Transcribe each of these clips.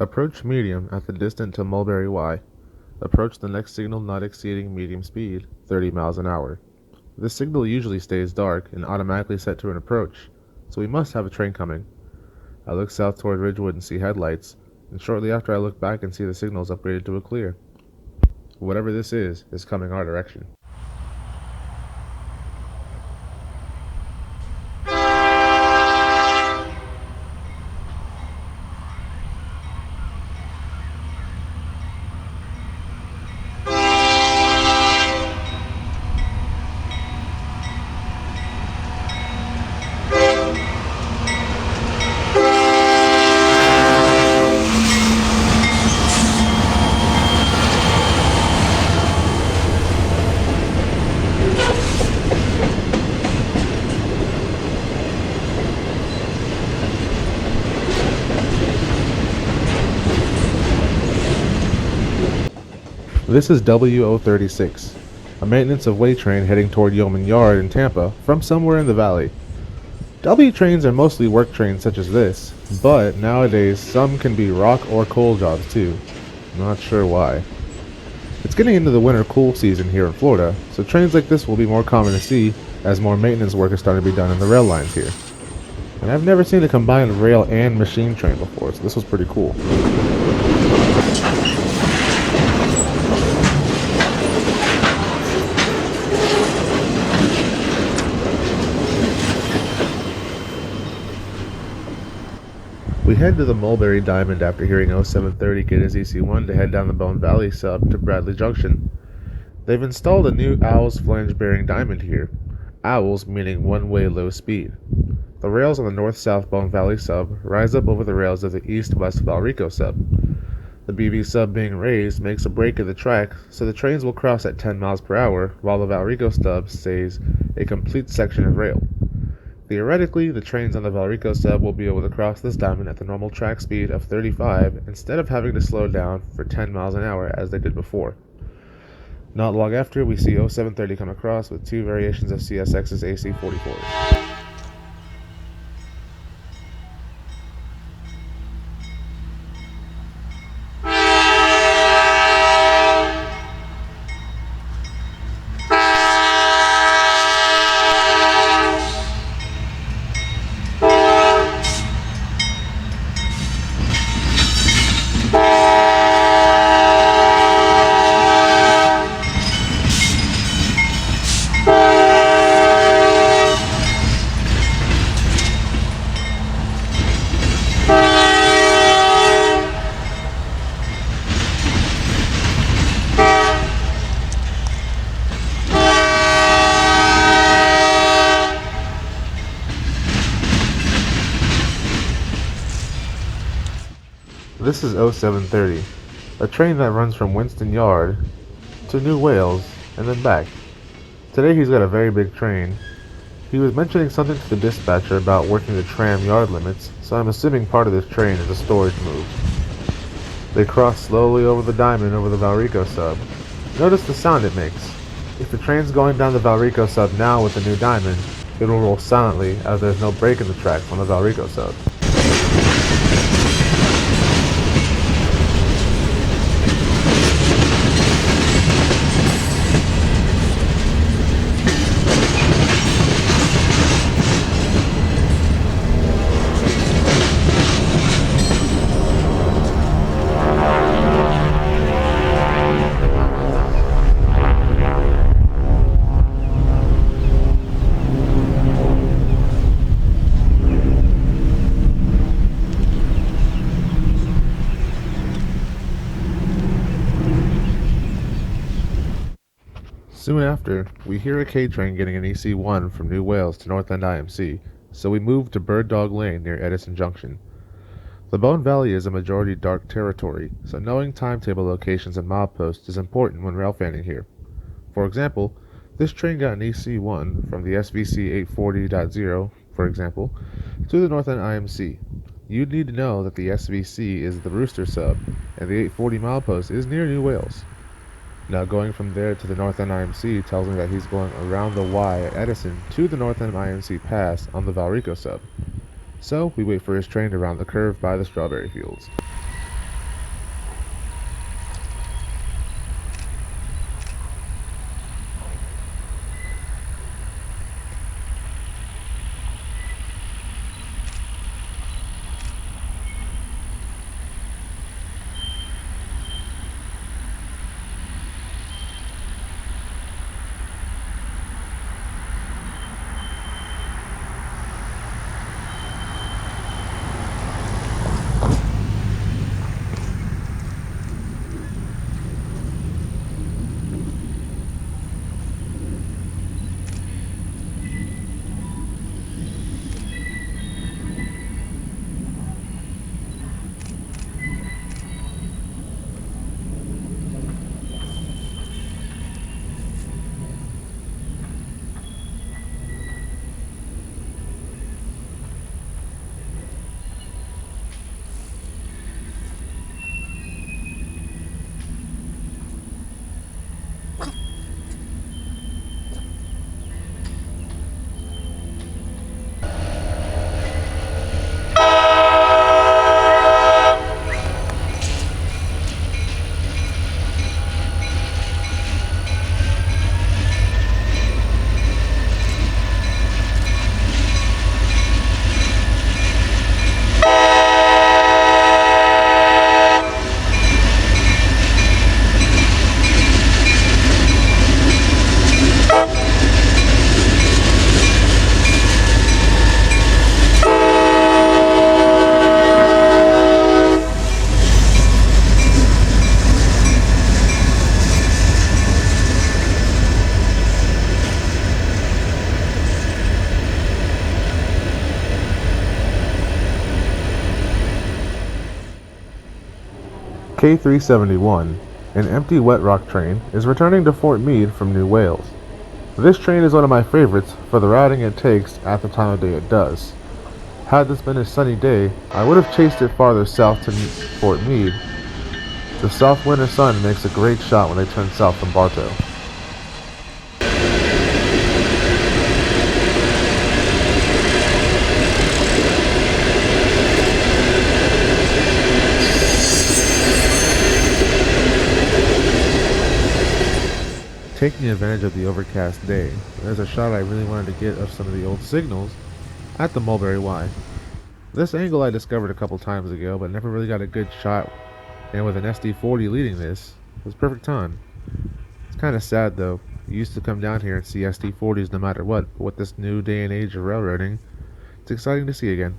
Approach medium at the distant to Mulberry Y. Approach the next signal not exceeding medium speed, 30 miles an hour. This signal usually stays dark and automatically set to an approach, so we must have a train coming. I look south toward Ridgewood and see headlights, and shortly after I look back and see the signals upgraded to a clear. Whatever this is coming our direction. This is WO36, a maintenance of way train heading toward Yeoman Yard in Tampa from somewhere in the valley. W trains are mostly work trains such as this, but nowadays some can be rock or coal jobs too. Not sure why. It's getting into the winter cool season here in Florida, so trains like this will be more common to see as more maintenance work is starting to be done in the rail lines here. And I've never seen a combined rail and machine train before, so this was pretty cool. We head to the Mulberry Diamond after hearing 0730 get his EC1 to head down the Bone Valley sub to Bradley Junction. They've installed a new Owls flange bearing diamond here. Owls meaning one-way low speed. The rails on the north-south Bone Valley sub rise up over the rails of the east-west Valrico sub. The BV sub being raised makes a break in the track, so the trains will cross at 10 miles per hour, while the Valrico sub stays a complete section of rail. Theoretically, the trains on the Valrico sub will be able to cross this diamond at the normal track speed of 35 instead of having to slow down for 10 miles an hour as they did before. Not long after, we see 0730 come across with two variations of CSX's AC-44s. This is 0730, a train that runs from Winston Yard to New Wales and then back. Today he's got a very big train. He was mentioning something to the dispatcher about working the tram yard limits, so I'm assuming part of this train is a storage move. They cross slowly over the diamond over the Valrico sub. Notice the sound it makes. If the train's going down the Valrico sub now with the new diamond, it will roll silently as there's no break in the tracks on the Valrico sub. Soon after, we hear a K train getting an EC1 from New Wales to North End IMC, so we move to Bird Dog Lane near Edison Junction. The Bone Valley is a majority dark territory, so knowing timetable locations and mileposts is important when rail fanning here. For example, this train got an EC1 from the SVC 840.0, for example, to the North End IMC. You'd need to know that the SVC is the Rooster sub, and the 840 milepost is near New Wales. Now going from there to the North End IMC tells me that he's going around the Y at Edison to the North End IMC pass on the Valrico sub. So we wait for his train to round the curve by the strawberry fields. K371, an empty wet rock train, is returning to Fort Meade from New Wales. This train is one of my favorites for the routing it takes at the time of day it does. Had this been a sunny day, I would have chased it farther south to Fort Meade. The south winter sun makes a great shot when they turn south from Bartow. Taking advantage of the overcast day, there's a shot I really wanted to get of some of the old signals at the Mulberry Y. This angle I discovered a couple times ago, but never really got a good shot, and with an SD40 leading this, it was perfect time. It's kind of sad though. You used to come down here and see SD40s no matter what, but with this new day and age of railroading, it's exciting to see again.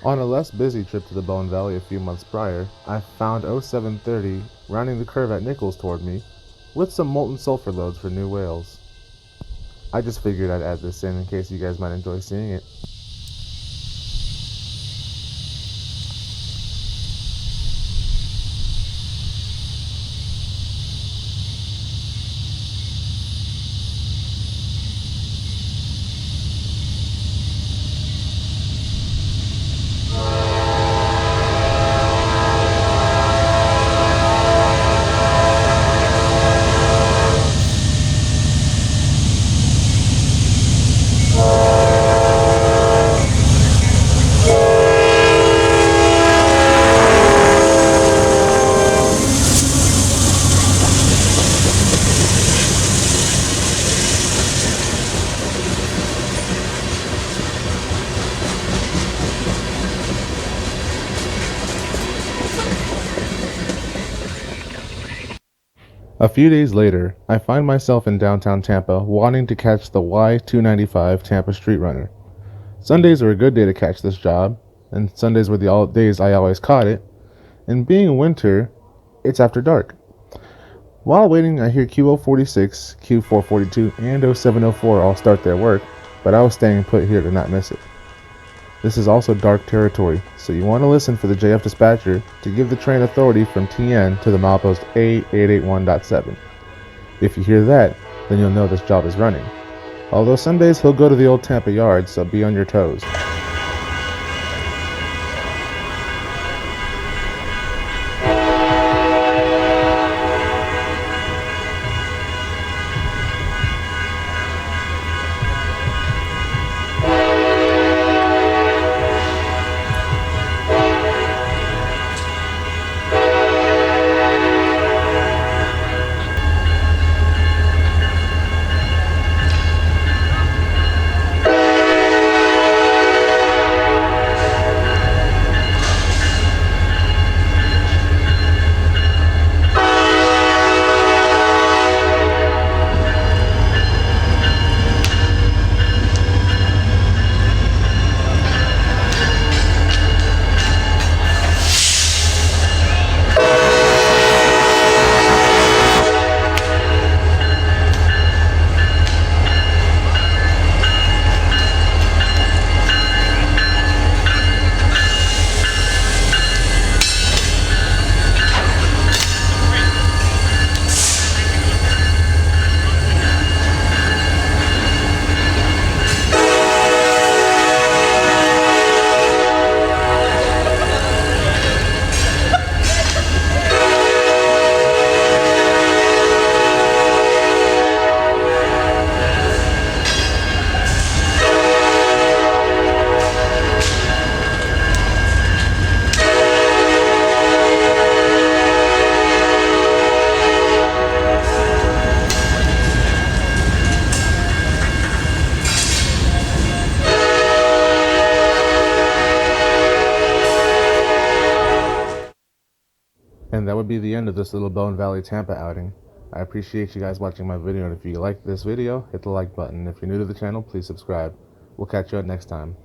On a less busy trip to the Bone Valley a few months prior, I found 0730 rounding the curve at Nichols toward me with some molten sulfur loads for New Wales. I just figured I'd add this in case you guys might enjoy seeing it. A few days later, I find myself in downtown Tampa wanting to catch the Y295 Tampa Street Runner. Sundays are a good day to catch this job, and Sundays were the days I always caught it, and being winter, it's after dark. While waiting, I hear Q046, Q442, and 0704 all start their work, but I was staying put here to not miss it. This is also dark territory, so you want to listen for the JF dispatcher to give the train authority from TN to the milepost A881.7. If you hear that, then you'll know this job is running. Although Sundays he'll go to the old Tampa yard, so be on your toes. And that would be the end of this little Bone Valley Tampa outing. I appreciate you guys watching my video, and if you like this video, hit the like button. If you're new to the channel, please subscribe. We'll catch you next time.